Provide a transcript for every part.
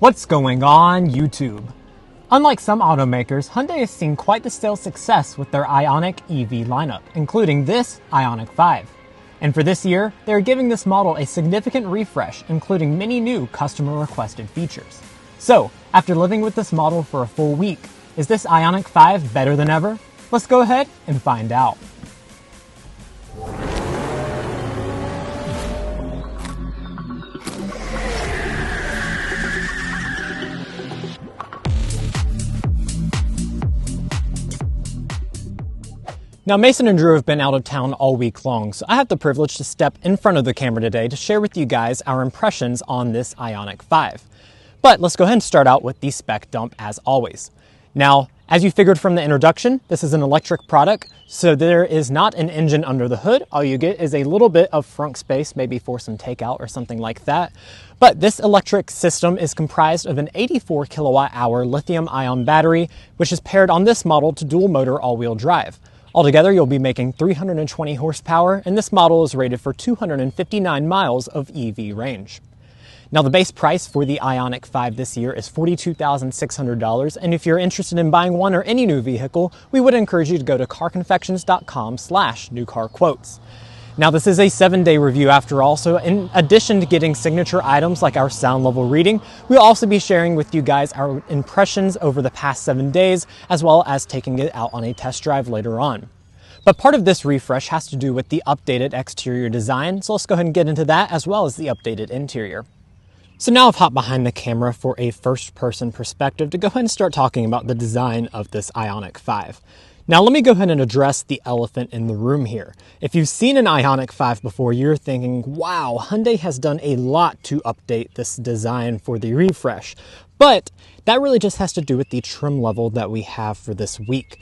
What's going on YouTube? Unlike some automakers, Hyundai has seen quite the sales success with their IONIQ EV lineup, including this IONIQ 5. And for this year, they are giving this model a significant refresh, including many new customer-requested features. So, after living with this model for a full week, is this IONIQ 5 better than ever? Let's go ahead and find out. Now, Mason and Drew have been out of town all week long, so I have the privilege to step in front of the camera today to share with you guys our impressions on this IONIQ 5. But let's go ahead and start out with the spec dump as always. Now, as you figured from the introduction, this is an electric product, so there is not an engine under the hood. All you get is a little bit of frunk space, maybe for some takeout or something like that. But this electric system is comprised of an 84 kilowatt hour lithium-ion battery, which is paired on this model to dual motor all-wheel drive. Altogether, you'll be making 320 horsepower, and this model is rated for 259 miles of EV range. Now, the base price for the IONIQ 5 this year is $42,600, and if you're interested in buying one or any new vehicle, we would encourage you to go to carconfections.com/newcarquotes. Now, this is a 7-day review after all, so in addition to getting signature items like our sound level reading, we'll also be sharing with you guys our impressions over the past 7 days, as well as taking it out on a test drive later on. But part of this refresh has to do with the updated exterior design, so let's go ahead and get into that, as well as the updated interior. So now I've hopped behind the camera for a first-person perspective to go ahead and start talking about the design of this IONIQ 5. Now let me go ahead and address the elephant in the room here. If you've seen an IONIQ 5 before, you're thinking, wow, Hyundai has done a lot to update this design for the refresh. But that really just has to do with the trim level that we have for this week.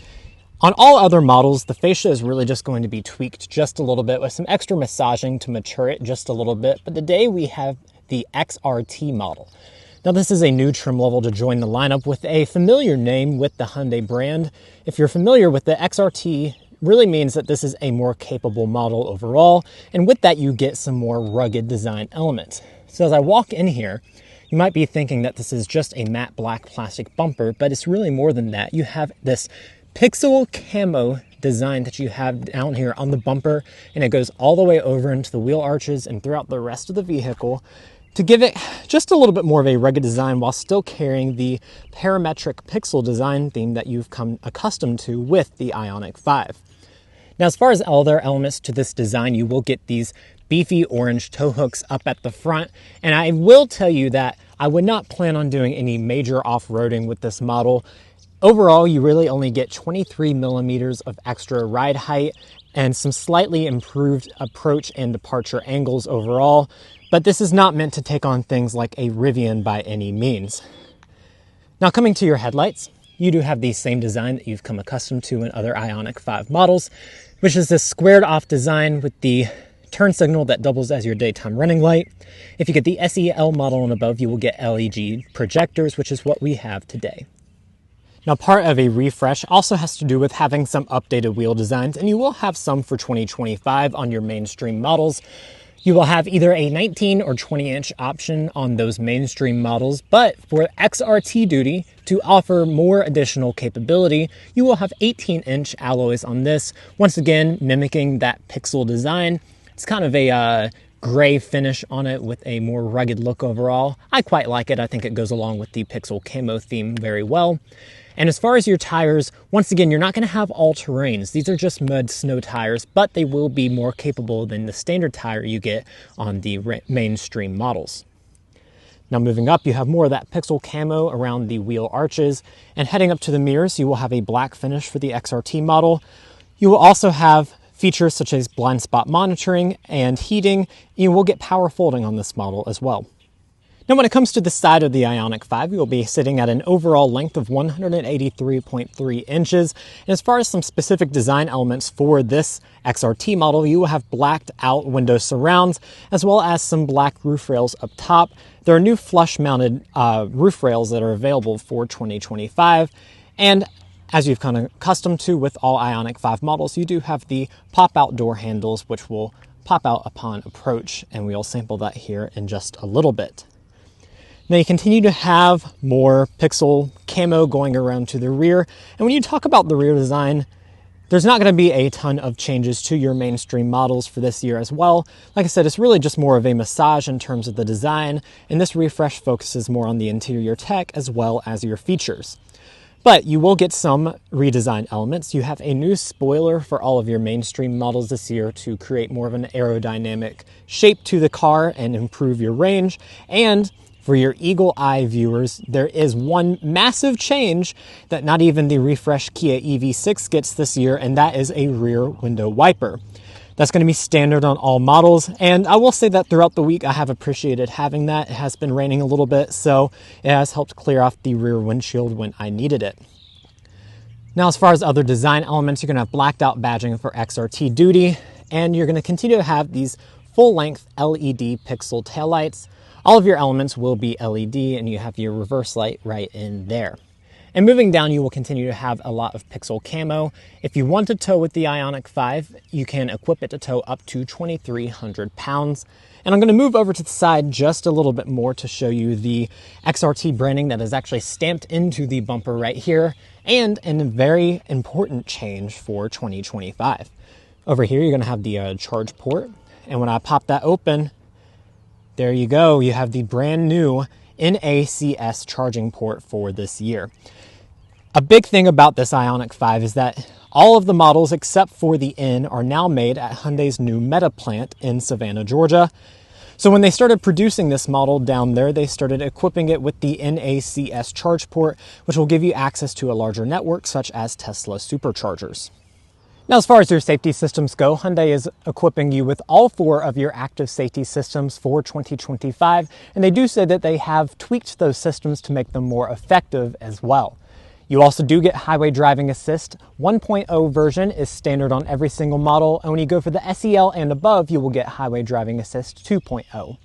On all other models, the fascia is really just going to be tweaked just a little bit with some extra massaging to mature it just a little bit. But today we have the XRT model. Now, this is a new trim level to join the lineup with a familiar name with the Hyundai brand. If you're familiar with the XRT, really means that this is a more capable model overall, and with that you get some more rugged design elements. So as I walk in here, you might be thinking that this is just a matte black plastic bumper, but it's really more than that. You have this pixel camo design that you have down here on the bumper, and it goes all the way over into the wheel arches and throughout the rest of the vehicle, to give it just a little bit more of a rugged design while still carrying the parametric pixel design theme that you've come accustomed to with the IONIQ 5. Now, as far as other elements to this design, you will get these beefy orange tow hooks up at the front, and I will tell you that I would not plan on doing any major off-roading with this model. Overall, you really only get 23 millimeters of extra ride height and some slightly improved approach and departure angles overall. But this is not meant to take on things like a Rivian by any means. Now, coming to your headlights, you do have the same design that you've come accustomed to in other IONIQ 5 models, which is this squared off design with the turn signal that doubles as your daytime running light. If you get the SEL model and above, you will get LED projectors, which is what we have today. Now, part of a refresh also has to do with having some updated wheel designs, and you will have some for 2025 on your mainstream models. You will have either a 19 or 20 inch option on those mainstream models, but for XRT duty, to offer more additional capability, you will have 18 inch alloys on this, once again mimicking that pixel design. It's kind of a gray finish on it with a more rugged look overall. I quite like it. I think it goes along with the pixel camo theme very well. And as far as your tires, once again, you're not going to have all terrains. These are just mud snow tires, but they will be more capable than the standard tire you get on the mainstream models. Now, moving up, you have more of that pixel camo around the wheel arches, and heading up to the mirrors, you will have a black finish for the XRT model. You will also have features such as blind spot monitoring and heating. You will get power folding on this model as well. Now, when it comes to the side of the IONIQ 5, you will be sitting at an overall length of 183.3 inches. And as far as some specific design elements for this XRT model, you will have blacked out window surrounds, as well as some black roof rails up top. There are new flush mounted roof rails that are available for 2025. And as you've come accustomed to with all IONIQ 5 models, you do have the pop-out door handles, which will pop out upon approach, and we'll sample that here in just a little bit. Now you continue to have more pixel camo going around to the rear. And when you talk about the rear design, there's not going to be a ton of changes to your mainstream models for this year as well. Like I said, it's really just more of a massage in terms of the design, and this refresh focuses more on the interior tech as well as your features. But you will get some redesign elements. You have a new spoiler for all of your mainstream models this year to create more of an aerodynamic shape to the car and improve your range. And for your eagle eye viewers, there is one massive change that not even the refreshed Kia EV6 gets this year, and that is a rear window wiper. That's going to be standard on all models, and I will say that throughout the week I have appreciated having that. It has been raining a little bit, so it has helped clear off the rear windshield when I needed it. Now, as far as other design elements, you're going to have blacked out badging for XRT duty, and you're going to continue to have these full-length LED pixel taillights. All of your elements will be LED, and you have your reverse light right in there. And moving down, you will continue to have a lot of pixel camo. If you want to tow with the IONIQ 5, you can equip it to tow up to 2,300 pounds. And I'm going to move over to the side just a little bit more to show you the XRT branding that is actually stamped into the bumper right here, and a very important change for 2025. Over here, you're going to have the charge port. And when I pop that open, there you go. You have the brand new NACS charging port for this year. A big thing about this IONIQ 5 is that all of the models except for the N are now made at Hyundai's new Meta plant in Savannah, Georgia. So when they started producing this model down there, they started equipping it with the NACS charge port, which will give you access to a larger network such as Tesla superchargers. Now, as far as your safety systems go, Hyundai is equipping you with all 4 of your active safety systems for 2025, and they do say that they have tweaked those systems to make them more effective as well. You also do get highway driving assist. 1.0 version is standard on every single model, and when you go for the SEL and above, you will get highway driving assist 2.0.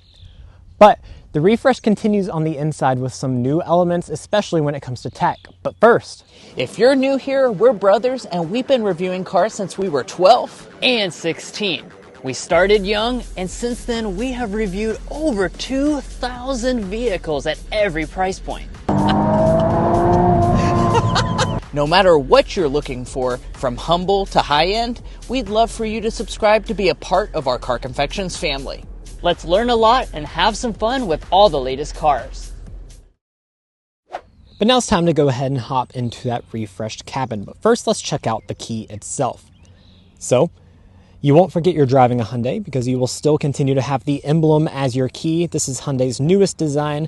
But the refresh continues on the inside with some new elements, especially when it comes to tech. But first, if you're new here, we're brothers, and we've been reviewing cars since we were 12 and 16. We started young, and since then we have reviewed over 2,000 vehicles at every price point. No matter what you're looking for, from humble to high-end, we'd love for you to subscribe to be a part of our Car Confections family. Let's learn a lot and have some fun with all the latest cars. But now it's time to go ahead and hop into that refreshed cabin. But first, let's check out the key itself. So, you won't forget you're driving a Hyundai because you will still continue to have the emblem as your key. This is Hyundai's newest design.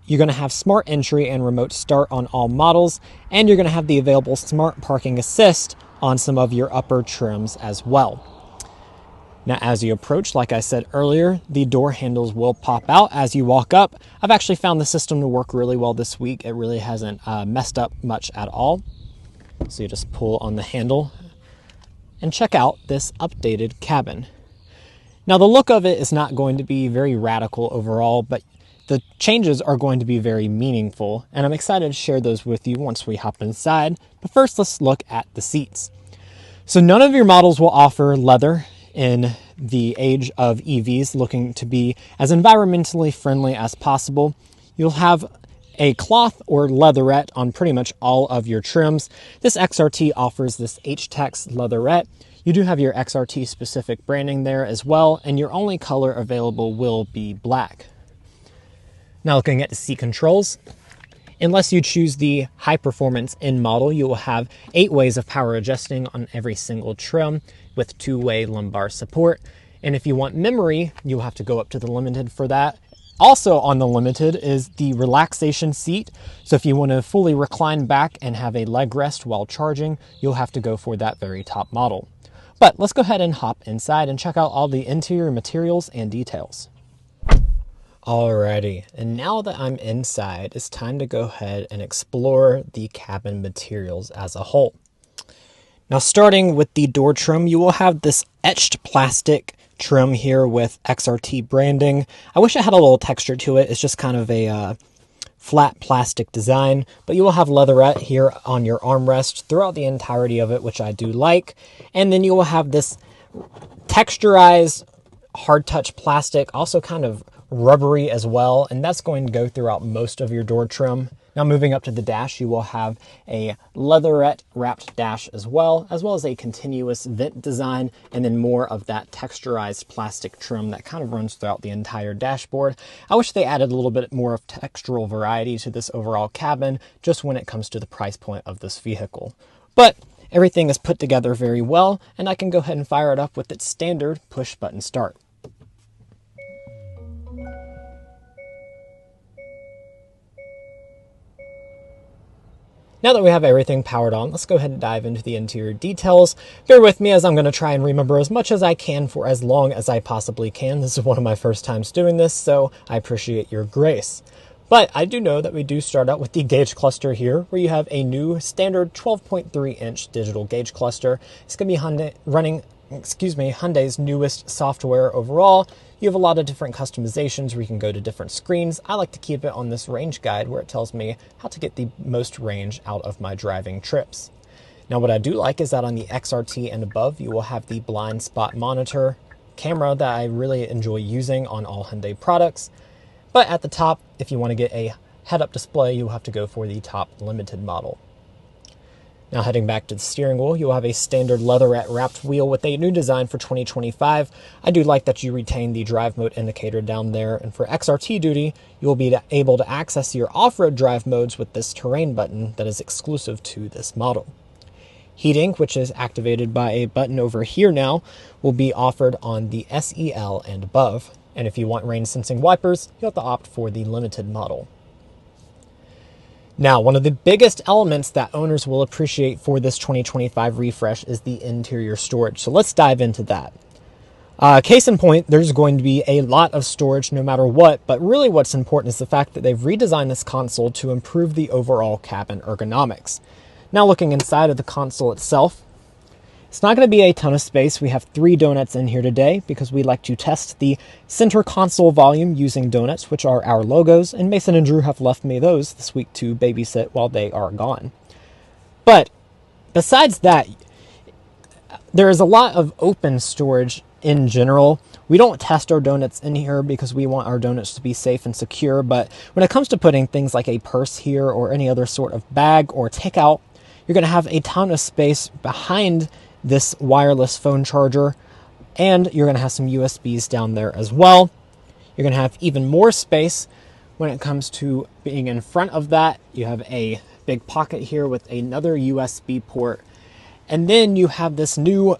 You're going to have smart entry and remote start on all models, and you're going to have the available smart parking assist on some of your upper trims as well. Now, as you approach, like I said earlier, the door handles will pop out as you walk up. I've actually found the system to work really well this week. It really hasn't messed up much at all. So you just pull on the handle and check out this updated cabin. Now, the look of it is not going to be very radical overall, but the changes are going to be very meaningful, and I'm excited to share those with you once we hop inside. But first, let's look at the seats. So none of your models will offer leather in the age of EVs, looking to be as environmentally friendly as possible. You'll have a cloth or leatherette on pretty much all of your trims. This XRT offers this H-Tex leatherette. You do have your XRT specific branding there as well, and your only color available will be black. Now, looking at the seat controls, unless you choose the high performance N model, you will have 8 ways of power adjusting on every single trim with 2-way lumbar support. And if you want memory, you'll have to go up to the limited for that. Also on the limited is the relaxation seat. So if you want to fully recline back and have a leg rest while charging, you'll have to go for that very top model. But let's go ahead and hop inside and check out all the interior materials and details. Alrighty, and now that I'm inside, it's time to go ahead and explore the cabin materials as a whole. Now, starting with the door trim, you will have this etched plastic trim here with XRT branding. I wish it had a little texture to it. It's just kind of a flat plastic design, but you will have leatherette here on your armrest throughout the entirety of it, which I do like. And then you will have this texturized hard touch plastic, also kind of rubbery as well, and that's going to go throughout most of your door trim. Now moving up to the dash, you will have a leatherette wrapped dash as well as a continuous vent design, and then more of that texturized plastic trim that kind of runs throughout the entire dashboard. I wish they added a little bit more of textural variety to this overall cabin, just when it comes to the price point of this vehicle. But everything is put together very well, and I can go ahead and fire it up with its standard push button start. Now that we have everything powered on, let's go ahead and dive into the interior details. Bear with me as I'm going to try and remember as much as I can for as long as I possibly can. This is one of my first times doing this, so I appreciate your grace. But I do know that we do start out with the gauge cluster here, where you have a new standard 12.3-inch digital gauge cluster. It's going to be Hyundai's newest software overall. You have a lot of different customizations where you can go to different screens. I like to keep it on this range guide where it tells me how to get the most range out of my driving trips. Now what I do like is that on the XRT and above, you will have the blind spot monitor camera that I really enjoy using on all Hyundai products. But at the top, if you want to get a head-up display, you'll have to go for the top limited model. Now heading back to the steering wheel, you'll have a standard leatherette wrapped wheel with a new design for 2025. I do like that you retain the drive mode indicator down there, and for XRT duty, you'll be able to access your off-road drive modes with this terrain button that is exclusive to this model. Heating, which is activated by a button over here now, will be offered on the SEL and above. And if you want rain sensing wipers, you'll have to opt for the limited model. Now, one of the biggest elements that owners will appreciate for this 2025 refresh is the interior storage. So let's dive into that. Case in point, there's going to be a lot of storage no matter what, but really what's important is the fact that they've redesigned this console to improve the overall cabin ergonomics. Now looking inside of the console itself, it's not going to be a ton of space. We have 3 donuts in here today because we like to test the center console volume using donuts, which are our logos, and Mason and Drew have left me those this week to babysit while they are gone. But besides that, there is a lot of open storage in general. We don't test our donuts in here because we want our donuts to be safe and secure, but when it comes to putting things like a purse here or any other sort of bag or takeout, you're going to have a ton of space behind this wireless phone charger, and you're going to have some USBs down there as well. You're going to have even more space when it comes to being in front of that. You have a big pocket here with another USB port, and then you have this new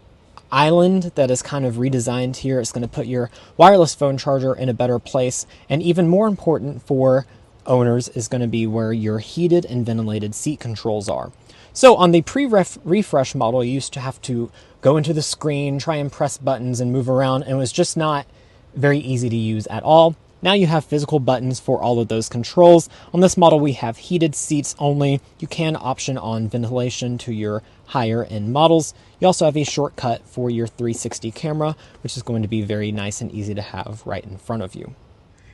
island that is kind of redesigned here. It's going to put your wireless phone charger in a better place, and even more important for owners is going to be where your heated and ventilated seat controls are. So on the pre-refresh model, you used to have to go into the screen, try and press buttons and move around, and it was just not very easy to use at all. Now you have physical buttons for all of those controls. On this model, we have heated seats only. You can option on ventilation to your higher end models. You also have a shortcut for your 360 camera, which is going to be very nice and easy to have right in front of you.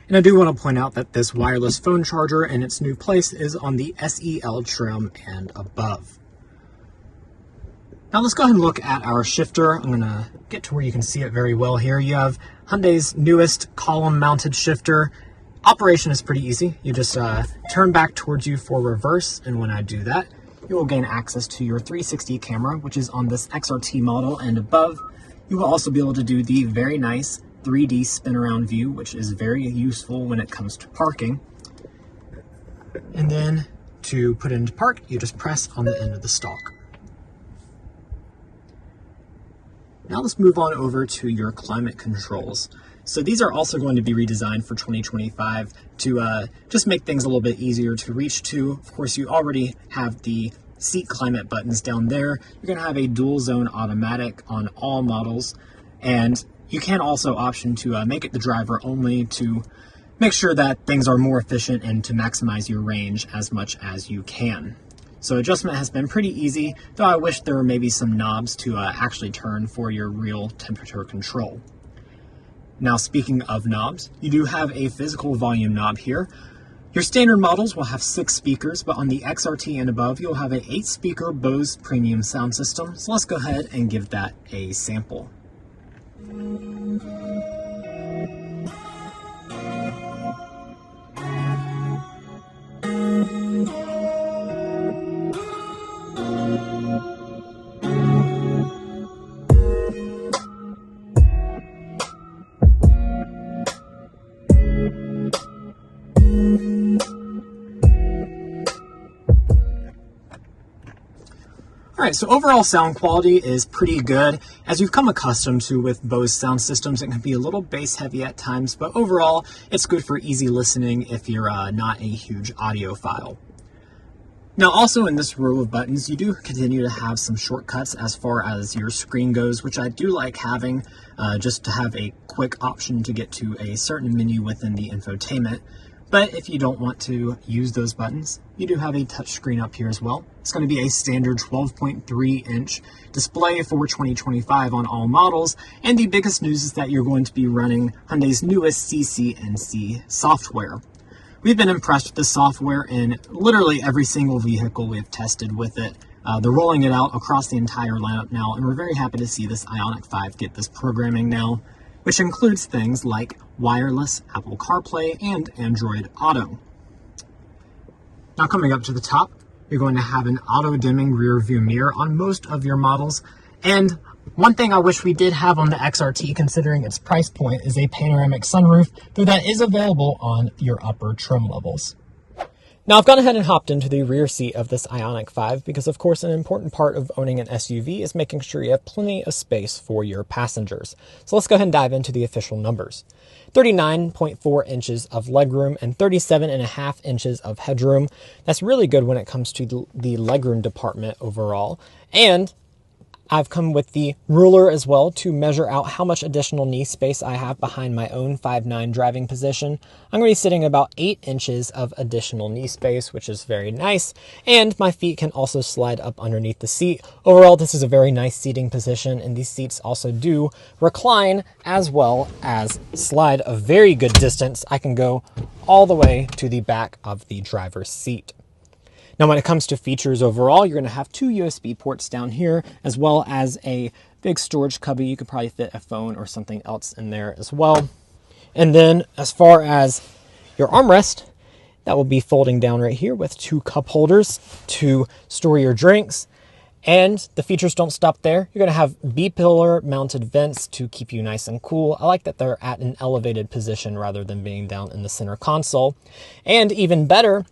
And I do want to point out that this wireless phone charger in its new place is on the SEL trim and above. Now let's go ahead and look at our shifter. I'm going to get to where you can see it very well here. You have Hyundai's newest column-mounted shifter. Operation is pretty easy. You just turn back towards you for reverse, and when I do that, you will gain access to your 360 camera, which is on this XRT model and above. You will also be able to do the very nice 3D spin around view, which is very useful when it comes to parking. And then to put it into park, you just press on the end of the stalk. Now let's move on over to your climate controls. So these are also going to be redesigned for 2025 to just make things a little bit easier to reach to. Of course, you already have the seat climate buttons down there. You're going to have a dual zone automatic on all models, and you can also option to make it the driver only to make sure that things are more efficient and to maximize your range as much as you can. So adjustment has been pretty easy, though I wish there were maybe some knobs to actually turn for your real temperature control. Now, speaking of knobs, you do have a physical volume knob here. Your standard models will have 6 speakers, but on the XRT and above, you'll have an 8-speaker Bose premium sound system. So let's go ahead and give that a sample. All right, so overall sound quality is pretty good. As you've come accustomed to with Bose sound systems, it can be a little bass heavy at times, but overall it's good for easy listening if you're not a huge audiophile. Now also in this row of buttons, you do continue to have some shortcuts as far as your screen goes, which I do like having just to have a quick option to get to a certain menu within the infotainment. But if you don't want to use those buttons, you do have a touchscreen up here as well. It's going to be a standard 12.3-inch display for 2025 on all models. And the biggest news is that you're going to be running Hyundai's newest CCNC software. We've been impressed with the software in literally every single vehicle we've tested with it. They're rolling it out across the entire lineup now, and we're very happy to see this IONIQ 5 get this programming now, which includes things like wireless Apple CarPlay and Android Auto. Now coming up to the top, you're going to have an auto-dimming rear view mirror on most of your models. And one thing I wish we did have on the XRT, considering its price point, is a panoramic sunroof, though that is available on your upper trim levels. Now I've gone ahead and hopped into the rear seat of this IONIQ 5 because of course an important part of owning an SUV is making sure you have plenty of space for your passengers. So let's go ahead and dive into the official numbers. 39.4 inches of legroom and 37.5 inches of headroom. That's really good when it comes to the legroom department overall. And I've come with the ruler as well to measure out how much additional knee space I have behind my own 5'9" driving position. I'm going to be sitting about 8 inches of additional knee space, which is very nice. And my feet can also slide up underneath the seat. Overall, this is a very nice seating position, and these seats also do recline as well as slide a very good distance. I can go all the way to the back of the driver's seat. Now, when it comes to features overall, you're going to have 2 USB ports down here, as well as a big storage cubby. You could probably fit a phone or something else in there as well. And then as far as your armrest, that will be folding down right here with 2 cup holders to store your drinks. And the features don't stop there. You're going to have B-pillar mounted vents to keep you nice and cool. I like that they're at an elevated position rather than being down in the center console. And even better,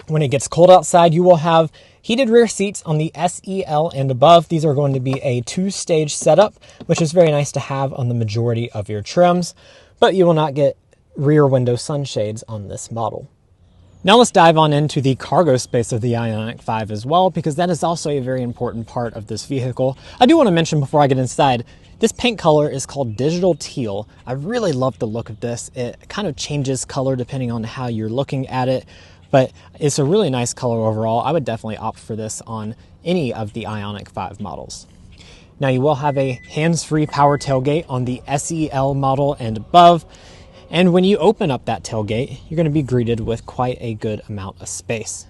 when it gets cold outside, you will have heated rear seats on the SEL and above. These are going to be a 2-stage setup, which is very nice to have on the majority of your trims, but you will not get rear window sunshades on this model. Now let's dive on into the cargo space of the IONIQ 5 as well, because that is also a very important part of this vehicle. I do want to mention before I get inside, this paint color is called Digital Teal. I really love the look of this. It kind of changes color depending on how you're looking at it, but it's a really nice color overall. I would definitely opt for this on any of the IONIQ 5 models. Now you will have a hands-free power tailgate on the SEL model and above. And when you open up that tailgate, you're going to be greeted with quite a good amount of space.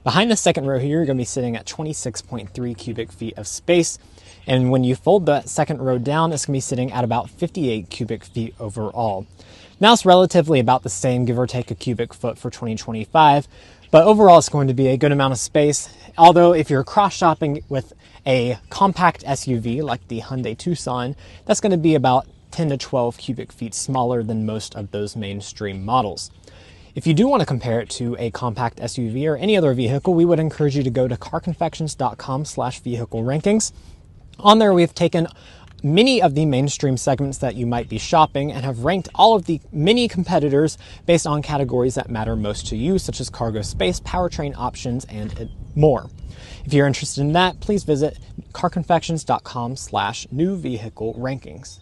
Behind the second row here, you're going to be sitting at 26.3 cubic feet of space. And when you fold that second row down, it's going to be sitting at about 58 cubic feet overall. Now it's relatively about the same, give or take a cubic foot for 2025, but overall it's going to be a good amount of space. Although if you're cross-shopping with a compact SUV like the Hyundai Tucson, that's going to be about 10 to 12 cubic feet smaller than most of those mainstream models. If you do want to compare it to a compact SUV or any other vehicle, we would encourage you to go to carconfections.com/vehicle rankings. On there, we've taken many of the mainstream segments that you might be shopping and have ranked all of the many competitors based on categories that matter most to you, such as cargo space, powertrain options, and more. If you're interested in that, please visit carconfections.com/new vehicle rankings.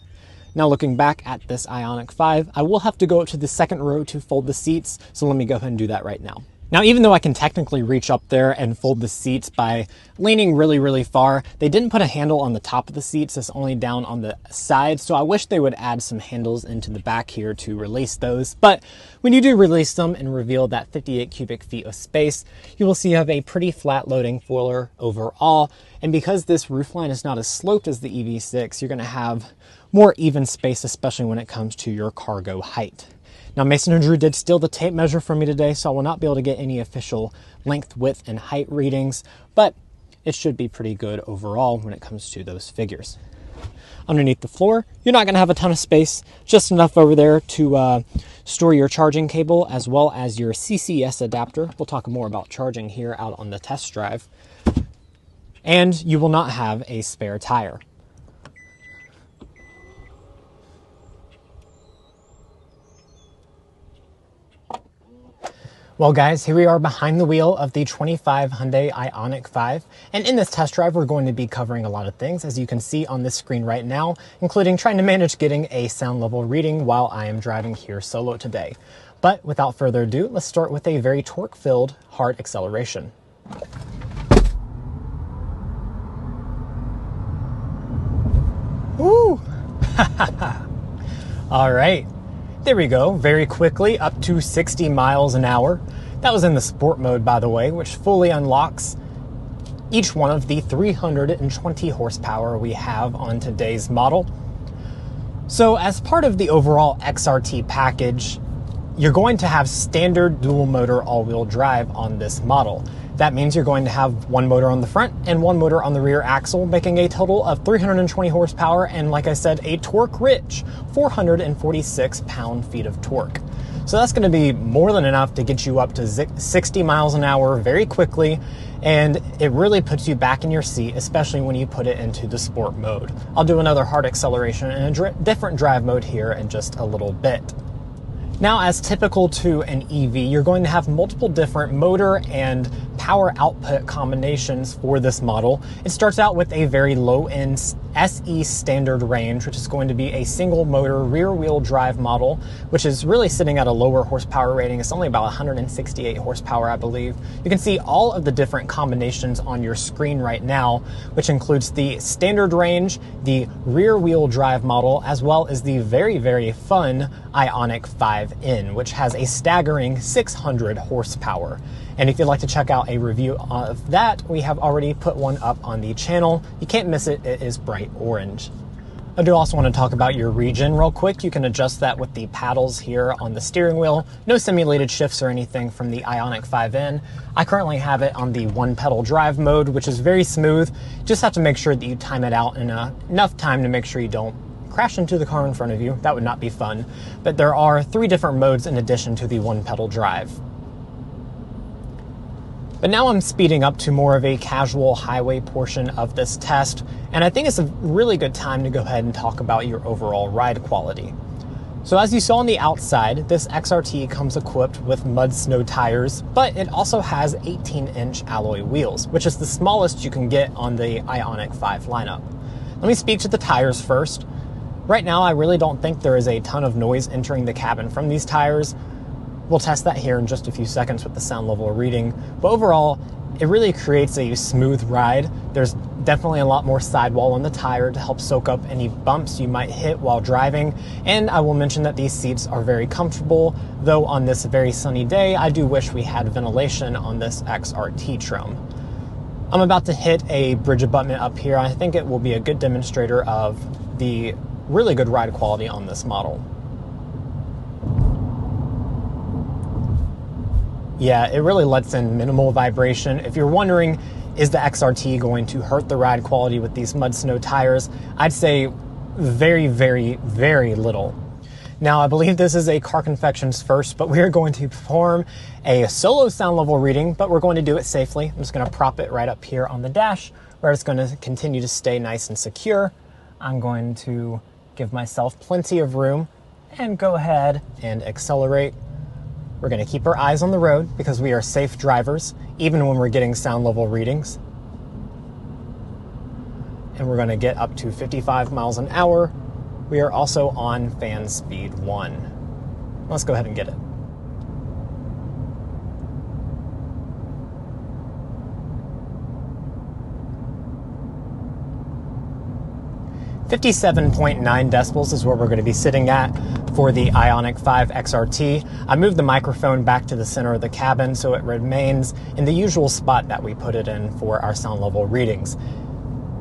Now looking back at this IONIQ 5, I will have to go up to the second row to fold the seats, so let me go ahead and do that right now. Now, even though I can technically reach up there and fold the seats by leaning really, really far, they didn't put a handle on the top of the seats. It's only down on the sides. So I wish they would add some handles into the back here to release those. But when you do release them and reveal that 58 cubic feet of space, you will see you have a pretty flat loading floor overall. And because this roofline is not as sloped as the EV6, you're going to have more even space, especially when it comes to your cargo height. Now, Mason and Drew did steal the tape measure from me today, so I will not be able to get any official length, width, and height readings, but it should be pretty good overall when it comes to those figures. Underneath the floor, you're not going to have a ton of space, just enough over there to store your charging cable as well as your CCS adapter. We'll talk more about charging here out on the test drive. and you will not have a spare tire. Well guys, here we are behind the wheel of the 25 Hyundai IONIQ 5, and in this test drive we're going to be covering a lot of things, as you can see on this screen right now, including trying to manage getting a sound level reading while I am driving here solo today. But without further ado, let's start with a very torque-filled hard acceleration. Woo! All right. There we go, very quickly up to 60 miles an hour. That was in the sport mode, by the way, which fully unlocks each one of the 320 horsepower we have on today's model. So as part of the overall XRT package, you're going to have standard dual motor all-wheel drive on this model. That means you're going to have one motor on the front and one motor on the rear axle, making a total of 320 horsepower and, like I said, a torque-rich 446 pound-feet of torque. So that's going to be more than enough to get you up to 60 miles an hour very quickly, and it really puts you back in your seat, especially when you put it into the sport mode. I'll do another hard acceleration in a different drive mode here in just a little bit. Now, as typical to an EV, you're going to have multiple different motor and power output combinations for this model. It starts out with a very low-end SE standard range, which is going to be a single motor rear wheel drive model, which is really sitting at a lower horsepower rating. It's only about 168 horsepower, I believe. You can see all of the different combinations on your screen right now, which includes the standard range, the rear wheel drive model, as well as the very, very fun IONIQ 5N, which has a staggering 600 horsepower. And if you'd like to check out a review of that, we have already put one up on the channel. You can't miss it, it is bright orange. I do also want to talk about your regen real quick. You can adjust that with the paddles here on the steering wheel. No simulated shifts or anything from the IONIQ 5N. I currently have it on the one pedal drive mode, which is very smooth. Just have to make sure that you time it out in enough time to make sure you don't crash into the car in front of you. That would not be fun. But there are 3 different modes in addition to the one pedal drive. But now I'm speeding up to more of a casual highway portion of this test, and I think it's a really good time to go ahead and talk about your overall ride quality. So as you saw on the outside, this XRT comes equipped with mud snow tires, but it also has 18-inch alloy wheels, which is the smallest you can get on the IONIQ 5 lineup. Let me speak to the tires first. Right now, I really don't think there is a ton of noise entering the cabin from these tires. We'll test that here in just a few seconds with the sound level reading. But overall, it really creates a smooth ride. There's definitely a lot more sidewall on the tire to help soak up any bumps you might hit while driving. And I will mention that these seats are very comfortable, though on this very sunny day, I do wish we had ventilation on this XRT trim. I'm about to hit a bridge abutment up here. I think it will be a good demonstrator of the really good ride quality on this model. Yeah, it really lets in minimal vibration. If you're wondering, is the XRT going to hurt the ride quality with these mud snow tires? I'd say very, very, very little. Now, I believe this is a Car Confections first, but we are going to perform a solo sound level reading, but we're going to do it safely. I'm just going to prop it right up here on the dash, where it's going to continue to stay nice and secure. I'm going to give myself plenty of room and go ahead and accelerate. We're going to keep our eyes on the road because we are safe drivers, even when we're getting sound level readings. And we're going to get up to 55 miles an hour. We are also on fan speed 1. Let's go ahead and get it. .9 decibels is where we're going to be sitting at for the IONIQ 5 XRT. I moved the microphone back to the center of the cabin so it remains in the usual spot that we put it in for our sound level readings.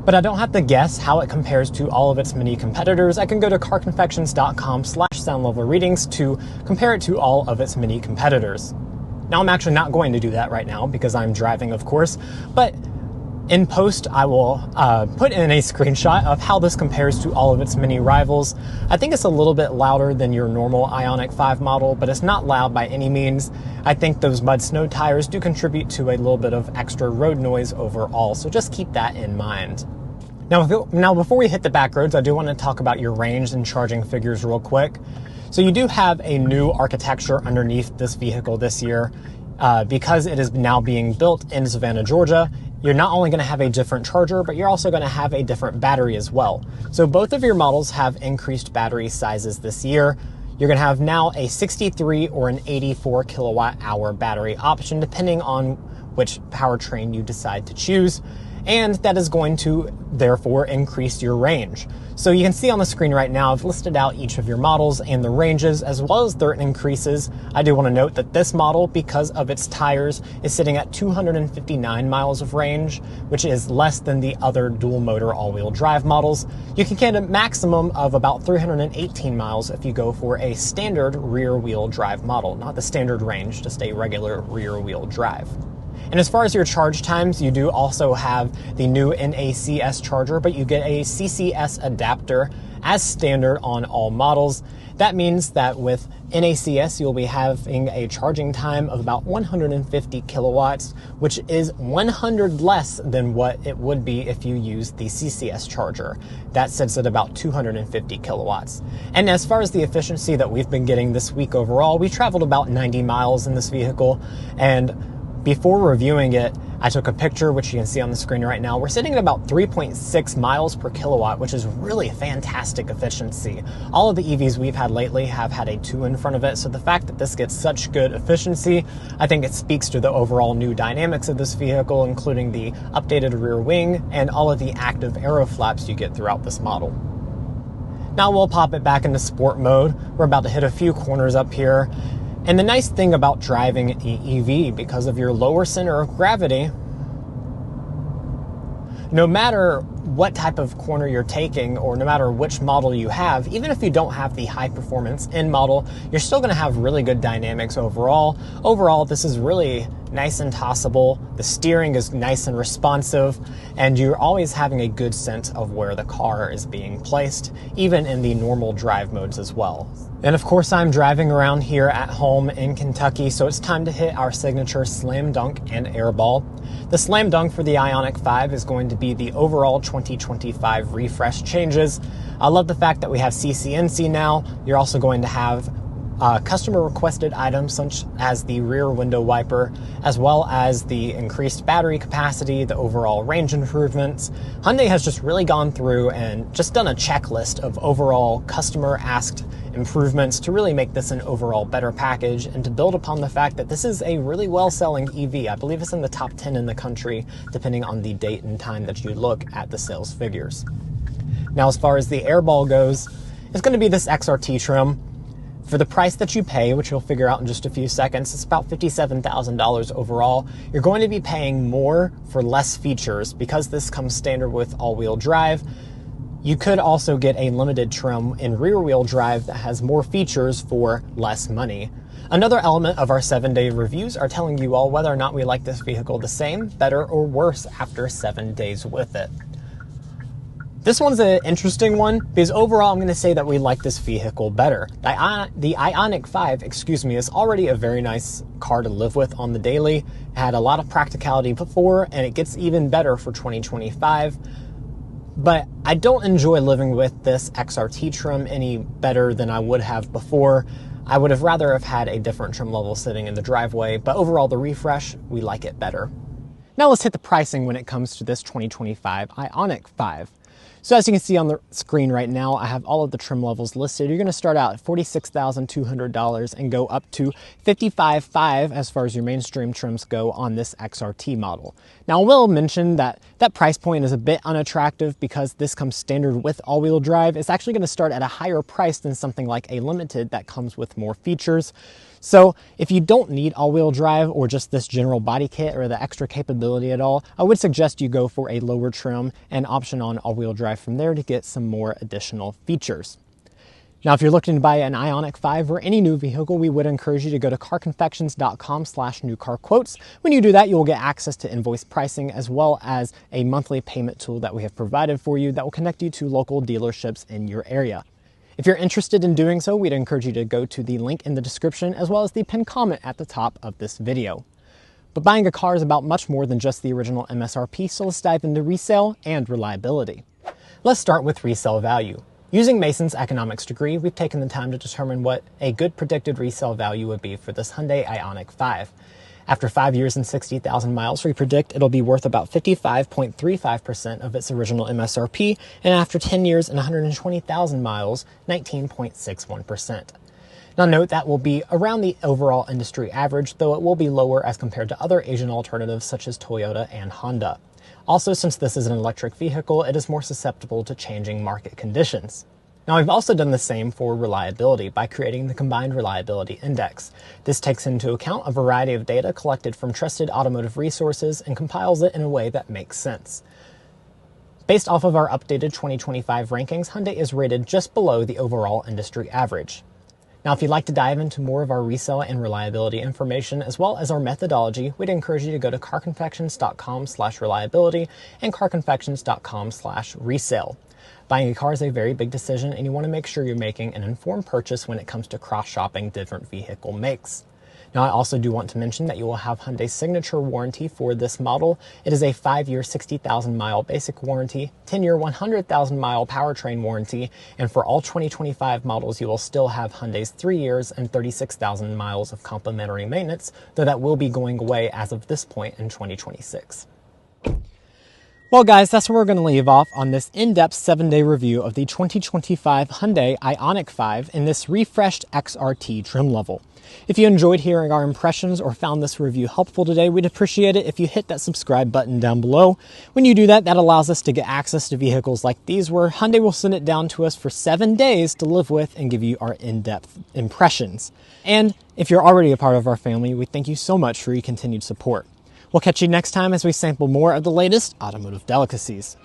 But I don't have to guess how it compares to all of its many competitors. I can go to carconfections.com/sound level readings to compare it to all of its many competitors. Now, I'm actually not going to do that right now because I'm driving, of course, but In post, I will put in a screenshot of how this compares to all of its many rivals. I think it's a little bit louder than your normal IONIQ 5 model, but it's not loud by any means. I think those mud snow tires do contribute to a little bit of extra road noise overall, so just keep that in mind. Now before we hit the back roads, I do want to talk about your range and charging figures real quick. So you do have a new architecture underneath this vehicle this year. Because it is now being built in Savannah, Georgia, you're not only going to have a different charger, but you're also going to have a different battery as well. So both of your models have increased battery sizes this year. You're going to have now a 63 or an 84 kilowatt hour battery option, depending on which powertrain you decide to choose. And that is going to therefore increase your range. So you can see on the screen right now, I've listed out each of your models and the ranges as well as their increases. I do want to note that this model, because of its tires, is sitting at 259 miles of range, which is less than the other dual motor all-wheel drive models. You can get a maximum of about 318 miles if you go for a standard rear wheel drive model, not the standard range, just a regular rear wheel drive. And as far as your charge times, you do also have the new NACS charger, but you get a CCS adapter as standard on all models. That means that with NACS, you'll be having a charging time of about 150 kilowatts, which is 100 less than what it would be if you used the CCS charger. That sits at about 250 kilowatts. And as far as the efficiency that we've been getting this week overall, we traveled about 90 miles in this vehicle, and before reviewing it, I took a picture, which you can see on the screen right now. We're sitting at about 3.6 miles per kilowatt, which is really fantastic efficiency. All of the EVs we've had lately have had a 2 in front of it, so the fact that this gets such good efficiency, I think it speaks to the overall new dynamics of this vehicle, including the updated rear wing and all of the active aero flaps you get throughout this model. Now we'll pop it back into sport mode. We're about to hit a few corners up here. And the nice thing about driving an EV, because of your lower center of gravity, no matter what type of corner you're taking or no matter which model you have, even if you don't have the high performance in model, you're still going to have really good dynamics overall. Overall, this is really nice and tossable. The steering is nice and responsive, and you're always having a good sense of where the car is being placed, even in the normal drive modes as well. And of course, I'm driving around here at home in Kentucky, so it's time to hit our signature slam dunk and airball. The slam dunk for the IONIQ 5 is going to be the overall 2025 refresh changes. I love the fact that we have CCNC now. You're also going to have customer requested items such as the rear window wiper, as well as the increased battery capacity, the overall range improvements. Hyundai has just really gone through and just done a checklist of overall customer asked improvements to really make this an overall better package and to build upon the fact that this is a really well-selling EV. I believe it's in the top 10 in the country, depending on the date and time that you look at the sales figures. Now, as far as the airball goes, it's going to be this XRT trim. For the price that you pay, which you'll figure out in just a few seconds, it's about $57,000 overall. You're going to be paying more for less features because this comes standard with all-wheel drive. You could also get a limited trim in rear-wheel drive that has more features for less money. Another element of our 7-day reviews are telling you all whether or not we like this vehicle the same, better, or worse after 7 days with it. This one's an interesting one because overall I'm going to say that we like this vehicle better. The IONIQ 5, is already a very nice car to live with on the daily. It had a lot of practicality before, and it gets even better for 2025. But I don't enjoy living with this XRT trim any better than I would have before. I would have rather have had a different trim level sitting in the driveway, but overall the refresh, we like it better. Now let's hit the pricing when it comes to this 2025 IONIQ 5. So as you can see on the screen right now, I have all of the trim levels listed. You're going to start out at $46,200 and go up to $55,500 as far as your mainstream trims go on this XRT model. Now I will mention that that price point is a bit unattractive because this comes standard with all-wheel drive. It's actually going to start at a higher price than something like a Limited that comes with more features. So if you don't need all-wheel drive or just this general body kit or the extra capability at all, I would suggest you go for a lower trim and option on all-wheel drive from there to get some more additional features. Now, if you're looking to buy an IONIQ 5 or any new vehicle, we would encourage you to go to carconfections.com/newcarquotes. When you do that, you will get access to invoice pricing as well as a monthly payment tool that we have provided for you that will connect you to local dealerships in your area. If you're interested in doing so, we'd encourage you to go to the link in the description as well as the pinned comment at the top of this video. But buying a car is about much more than just the original MSRP, so let's dive into resale and reliability. Let's start with resale value. Using Mason's economics degree, we've taken the time to determine what a good predicted resale value would be for this Hyundai IONIQ 5. After 5 years and 60,000 miles, we predict it'll be worth about 55.35% of its original MSRP, and after 10 years and 120,000 miles, 19.61%. Now note that will be around the overall industry average, though it will be lower as compared to other Asian alternatives such as Toyota and Honda. Also, since this is an electric vehicle, it is more susceptible to changing market conditions. Now, we've also done the same for reliability by creating the Combined Reliability Index. This takes into account a variety of data collected from trusted automotive resources and compiles it in a way that makes sense. Based off of our updated 2025 rankings, Hyundai is rated just below the overall industry average. Now, if you'd like to dive into more of our resale and reliability information, as well as our methodology, we'd encourage you to go to carconfections.com/reliability and carconfections.com/resale. Buying a car is a very big decision, and you want to make sure you're making an informed purchase when it comes to cross-shopping different vehicle makes. Now, I also do want to mention that you will have Hyundai's signature warranty for this model. It is a 5-year, 60,000 mile basic warranty, 10-year, 100,000 mile powertrain warranty, and for all 2025 models, you will still have Hyundai's 3 years and 36,000 miles of complimentary maintenance, though that will be going away as of this point in 2026. Well, guys, that's where we're going to leave off on this in-depth 7-day review of the 2025 Hyundai IONIQ 5 in this refreshed XRT trim level. If you enjoyed hearing our impressions or found this review helpful today, we'd appreciate it if you hit that subscribe button down below. When you do that, that allows us to get access to vehicles like these where Hyundai will send it down to us for 7 days to live with and give you our in-depth impressions. And if you're already a part of our family, we thank you so much for your continued support. We'll catch you next time as we sample more of the latest automotive delicacies.